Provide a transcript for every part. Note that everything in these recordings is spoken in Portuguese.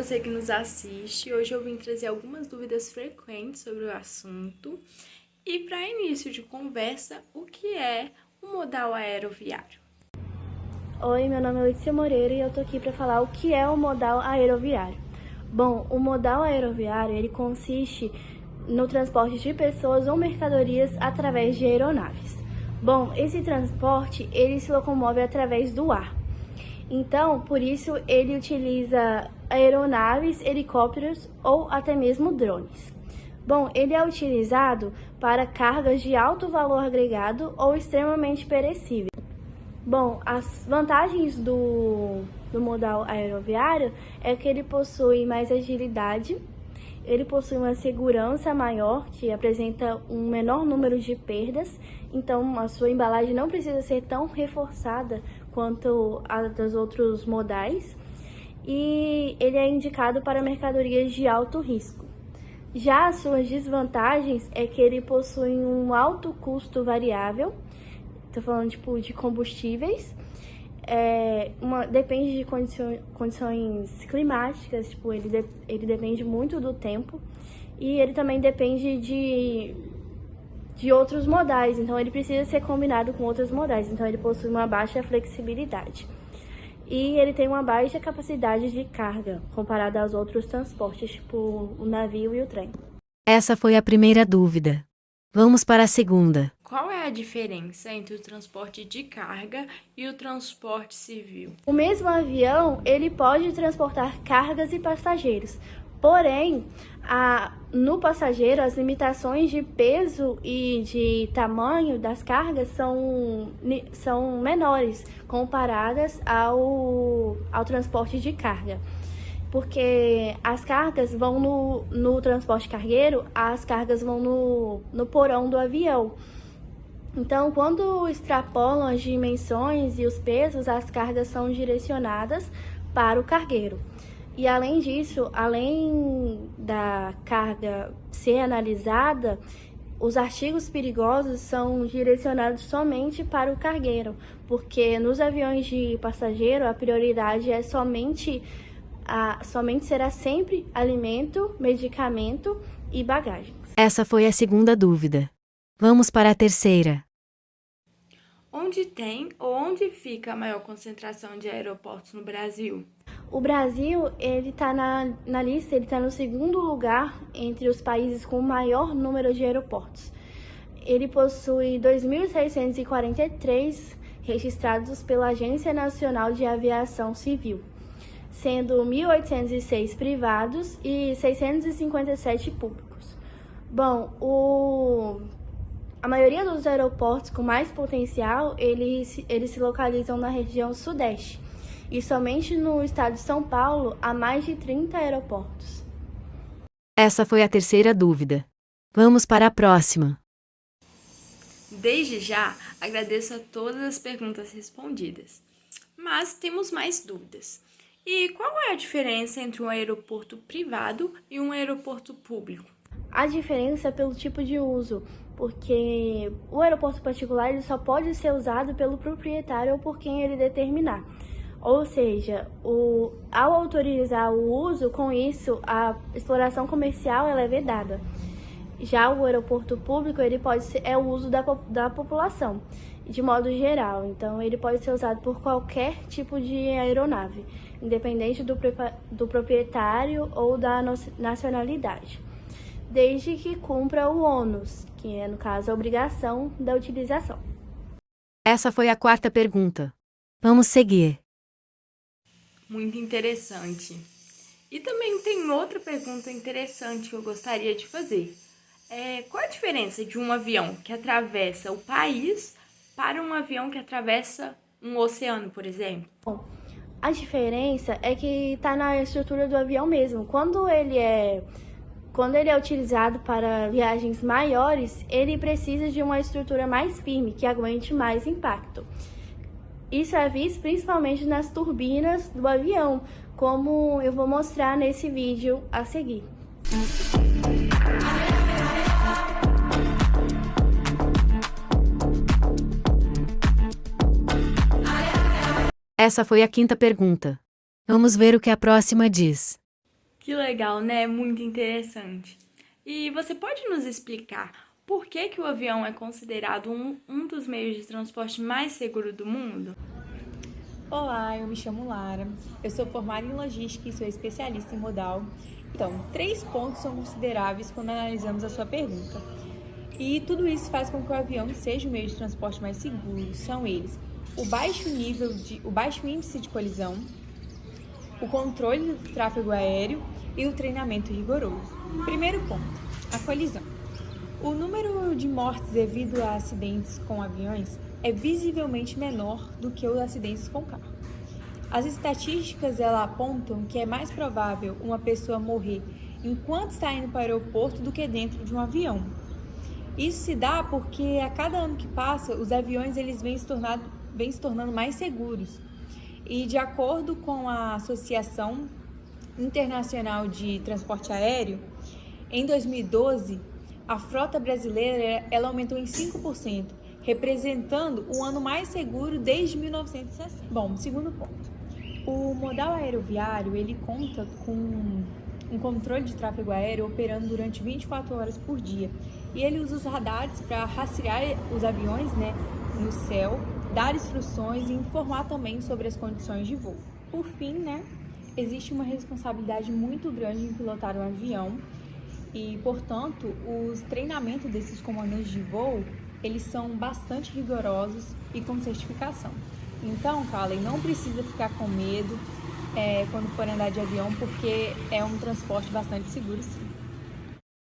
você que nos assiste. Hoje eu vim trazer algumas dúvidas frequentes sobre o assunto. E para início de conversa, o que é o modal aeroviário? Oi, meu nome é Letícia Moreira e eu tô aqui para falar o que é o modal aeroviário. Bom, o modal aeroviário, ele consiste no transporte de pessoas ou mercadorias através de aeronaves. Bom, esse transporte, ele se locomove através do ar. Então, por isso, ele utiliza aeronaves, helicópteros ou até mesmo drones. Bom, ele é utilizado para cargas de alto valor agregado ou extremamente perecíveis. Bom, as vantagens do modal aeroviário é que ele possui mais agilidade, ele possui uma segurança maior, que apresenta um menor número de perdas, então a sua embalagem não precisa ser tão reforçada quanto a dos outros modais, e ele é indicado para mercadorias de alto risco. Já as suas desvantagens é que ele possui um alto custo variável. Tô falando, tipo, de combustíveis. Depende de condições climáticas, tipo, ele depende muito do tempo. E ele também depende de outros modais, então ele precisa ser combinado com outros modais. Então ele possui uma baixa flexibilidade. E ele tem uma baixa capacidade de carga, comparada aos outros transportes, tipo o navio e o trem. Essa foi a primeira dúvida. Vamos para a segunda. Qual é a diferença entre o transporte de carga e o transporte civil? O mesmo avião, ele pode transportar cargas e passageiros, porém, no passageiro, as limitações de peso e de tamanho das cargas são menores comparadas ao transporte de carga. Porque as cargas vão no transporte cargueiro, as cargas vão no porão do avião. Então, quando extrapolam as dimensões e os pesos, as cargas são direcionadas para o cargueiro. E além disso, além da carga ser analisada, os artigos perigosos são direcionados somente para o cargueiro, porque nos aviões de passageiro a prioridade é somente será sempre alimento, medicamento e bagagens. Essa foi a segunda dúvida. Vamos para a terceira. Onde tem ou onde fica a maior concentração de aeroportos no Brasil? O Brasil, ele está na lista, ele está no segundo lugar entre os países com maior número de aeroportos. Ele possui 2.643 registrados pela Agência Nacional de Aviação Civil, sendo 1.806 privados e 657 públicos. Bom, a maioria dos aeroportos com mais potencial, eles se localizam na região sudeste. E somente no estado de São Paulo há mais de 30 aeroportos. Essa foi a terceira dúvida. Vamos para a próxima. Desde já, agradeço a todas as perguntas respondidas. Mas temos mais dúvidas. E qual é a diferença entre um aeroporto privado e um aeroporto público? A diferença é pelo tipo de uso, porque o aeroporto particular ele só pode ser usado pelo proprietário ou por quem ele determinar. Ou seja, ao autorizar o uso, com isso, a exploração comercial ela é vedada. Já o aeroporto público ele é o uso da população, de modo geral. Então, ele pode ser usado por qualquer tipo de aeronave, independente do proprietário ou da nacionalidade, desde que cumpra o ônus, que é, no caso, a obrigação da utilização. Essa foi a quarta pergunta. Vamos seguir. Muito interessante. E também tem outra pergunta interessante que eu gostaria de fazer. Qual a diferença de um avião que atravessa o país para um avião que atravessa um oceano, por exemplo? Bom, a diferença é que está na estrutura do avião mesmo. Quando ele é utilizado para viagens maiores, ele precisa de uma estrutura mais firme, que aguente mais impacto. Isso é visto principalmente nas turbinas do avião, como eu vou mostrar nesse vídeo a seguir. Essa foi a quinta pergunta. Vamos ver o que a próxima diz. Que legal, né? Muito interessante. E você pode nos explicar por que que o avião é considerado um dos meios de transporte mais seguro do mundo? Olá, eu me chamo Lara, eu sou formada em logística e sou especialista em modal. Então, 3 pontos são consideráveis quando analisamos a sua pergunta. E tudo isso faz com que o avião seja o meio de transporte mais seguro. São eles: o baixo índice de colisão, o controle do tráfego aéreo e o treinamento rigoroso. Primeiro ponto, a colisão. O número de mortes devido a acidentes com aviões é visivelmente menor do que os acidentes com carro. As estatísticas apontam que é mais provável uma pessoa morrer enquanto está indo para o aeroporto do que dentro de um avião. Isso se dá porque a cada ano que passa, os aviões vêm se tornando mais seguros. E de acordo com a Associação Internacional de Transporte Aéreo, em 2012, a frota brasileira ela aumentou em 5%, representando o ano mais seguro desde 1960. Bom, segundo ponto. O modal aeroviário, ele conta com um controle de tráfego aéreo operando durante 24 horas por dia. E ele usa os radares para rastrear os aviões, no céu, dar instruções e informar também sobre as condições de voo. Por fim, existe uma responsabilidade muito grande em pilotar um avião e, portanto, os treinamentos desses comandantes de voo, eles são bastante rigorosos e com certificação. Então, Kalen, não precisa ficar com medo quando for andar de avião, porque é um transporte bastante seguro, sim.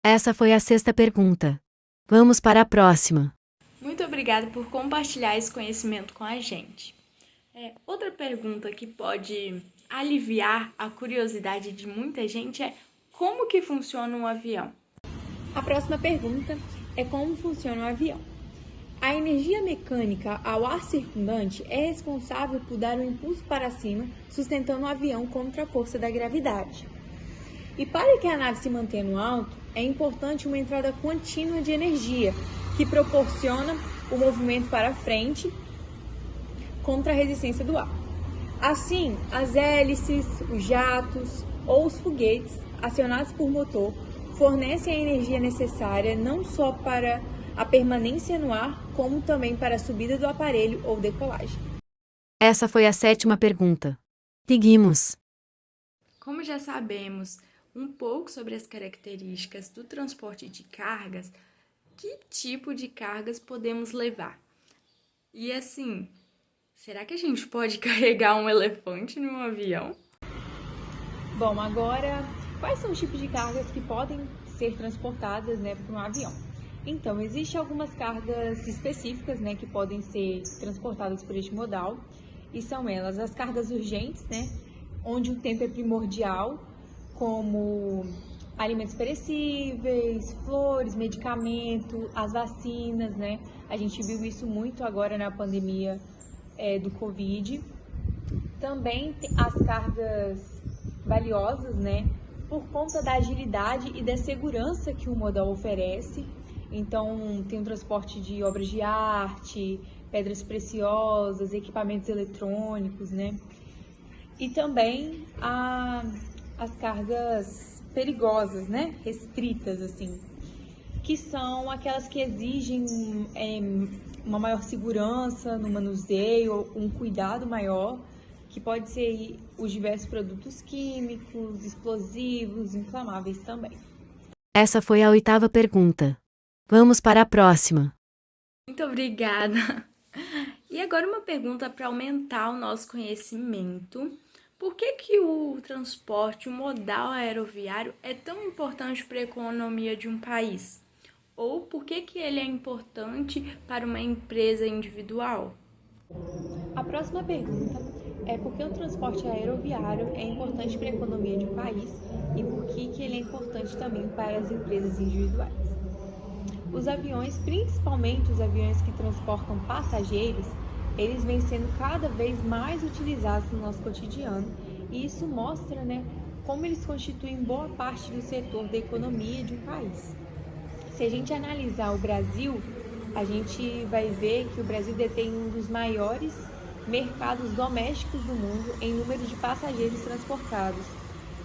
Essa foi a 6ª pergunta. Vamos para a próxima. Muito obrigada por compartilhar esse conhecimento com a gente. Outra pergunta que pode aliviar a curiosidade de muita gente é: como que funciona um avião? A próxima pergunta é: como funciona um avião? A energia mecânica ao ar circundante é responsável por dar um impulso para cima, sustentando o avião contra a força da gravidade. E para que a nave se mantenha no alto, é importante uma entrada contínua de energia, que proporciona o movimento para frente contra a resistência do ar. Assim, as hélices, os jatos ou os foguetes, acionados por motor, fornecem a energia necessária não só para a permanência no ar, como também para a subida do aparelho ou decolagem. Essa foi a 7ª pergunta. Seguimos. Como já sabemos um pouco sobre as características do transporte de cargas, que tipo de cargas podemos levar? E assim, será que a gente pode carregar um elefante num avião? Bom, agora, quais são os tipos de cargas que podem ser transportadas para um avião? Então, existem algumas cargas específicas que podem ser transportadas por este modal, e são elas as cargas urgentes, onde o tempo é primordial, como alimentos perecíveis, flores, medicamento, as vacinas, A gente viu isso muito agora na pandemia do Covid. Também as cargas valiosas, por conta da agilidade e da segurança que o modal oferece. Então, tem o transporte de obras de arte, pedras preciosas, equipamentos eletrônicos, E também as cargas perigosas, restritas, assim, que são aquelas que exigem uma maior segurança no manuseio, um cuidado maior, que pode ser os diversos produtos químicos, explosivos, inflamáveis também. Essa foi a 8ª pergunta. Vamos para a próxima. Muito obrigada. E agora uma pergunta para aumentar o nosso conhecimento. Por que o transporte, o modal aeroviário é tão importante para a economia de um país? Ou por que ele é importante para uma empresa individual? A próxima pergunta é: por que o transporte aeroviário é importante para a economia de um país e por que ele é importante também para as empresas individuais? Os aviões, principalmente os aviões que transportam passageiros, eles vêm sendo cada vez mais utilizados no nosso cotidiano, e isso mostra, como eles constituem boa parte do setor da economia de um país. Se a gente analisar o Brasil, a gente vai ver que o Brasil detém um dos maiores mercados domésticos do mundo em número de passageiros transportados.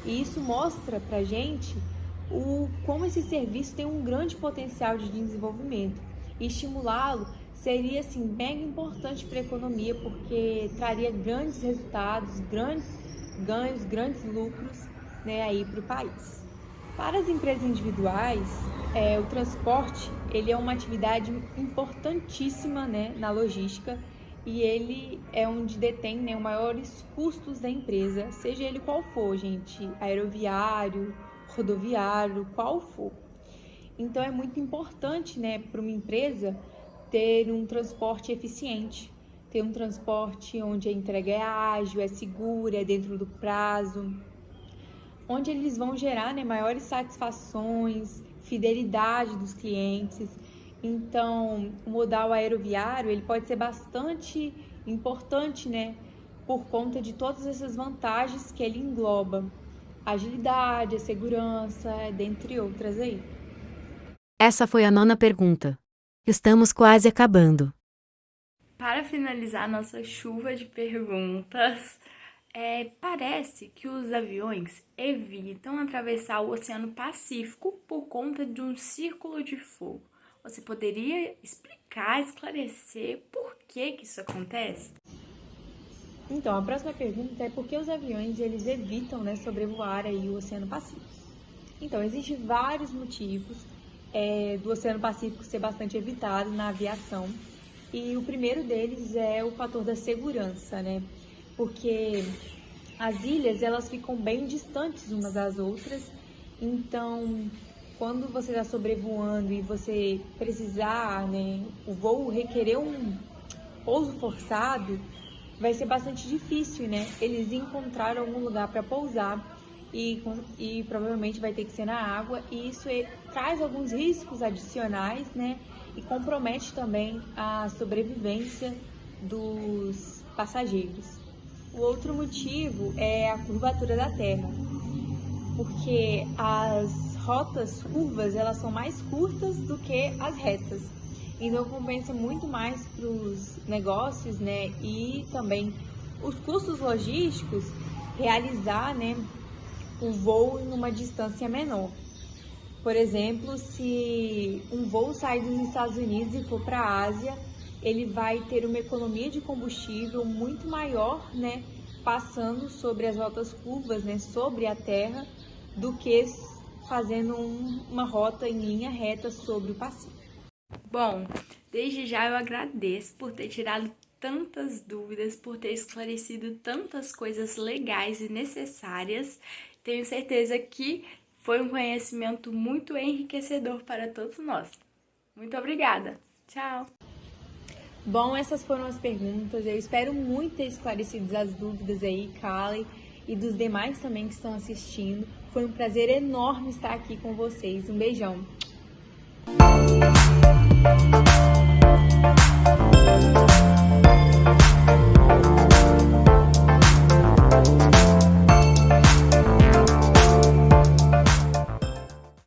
E isso mostra pra gente como esse serviço tem um grande potencial de desenvolvimento. E estimulá-lo seria assim, mega importante para a economia, porque traria grandes resultados, grandes ganhos, grandes lucros, né, aí para o país. Para as empresas individuais, o transporte ele é uma atividade importantíssima, né, na logística, e ele é onde detém, né, os maiores custos da empresa, seja ele qual for, gente, aeroviário, rodoviário, qual for. Então é muito importante, né, para uma empresa ter um transporte eficiente, ter um transporte onde a entrega é ágil, é segura, é dentro do prazo, onde eles vão gerar, né, maiores satisfações, fidelidade dos clientes. Então, o modal aeroviário ele pode ser bastante importante, né, por conta de todas essas vantagens que ele engloba, a agilidade, a segurança, dentre outras aí. Essa foi a 9ª pergunta. Estamos quase acabando. Para finalizar nossa chuva de perguntas, parece que os aviões evitam atravessar o Oceano Pacífico por conta de um círculo de fogo. Você poderia explicar, esclarecer por que isso acontece? Então, a próxima pergunta é por que os aviões eles evitam, né, sobrevoar aí o Oceano Pacífico. Então, existem vários motivos do Oceano Pacífico ser bastante evitado na aviação. E o primeiro deles é o fator da segurança, né? Porque as ilhas, elas ficam bem distantes umas das outras. Então, quando você está sobrevoando e você precisar, né, o voo requerer um pouso forçado, vai ser bastante difícil, né? Eles encontraram algum lugar para pousar e provavelmente vai ter que ser na água, e isso traz alguns riscos adicionais, né? E compromete também a sobrevivência dos passageiros. O outro motivo é a curvatura da Terra, porque as rotas curvas elas são mais curtas do que as retas, então compensa muito mais para os negócios, né? E também os custos logísticos realizar, né, um voo em uma distância menor. Por exemplo, se um voo sair dos Estados Unidos e for para a Ásia, ele vai ter uma economia de combustível muito maior, né, passando sobre as rotas curvas, né, sobre a Terra, do que fazendo uma rota em linha reta sobre o Pacífico. Bom, desde já eu agradeço por ter tirado tantas dúvidas, por ter esclarecido tantas coisas legais e necessárias. Tenho certeza que foi um conhecimento muito enriquecedor para todos nós. Muito obrigada. Tchau. Bom, essas foram as perguntas. Eu espero muito ter esclarecido as dúvidas aí, Kali, e dos demais também que estão assistindo. Foi um prazer enorme estar aqui com vocês. Um beijão.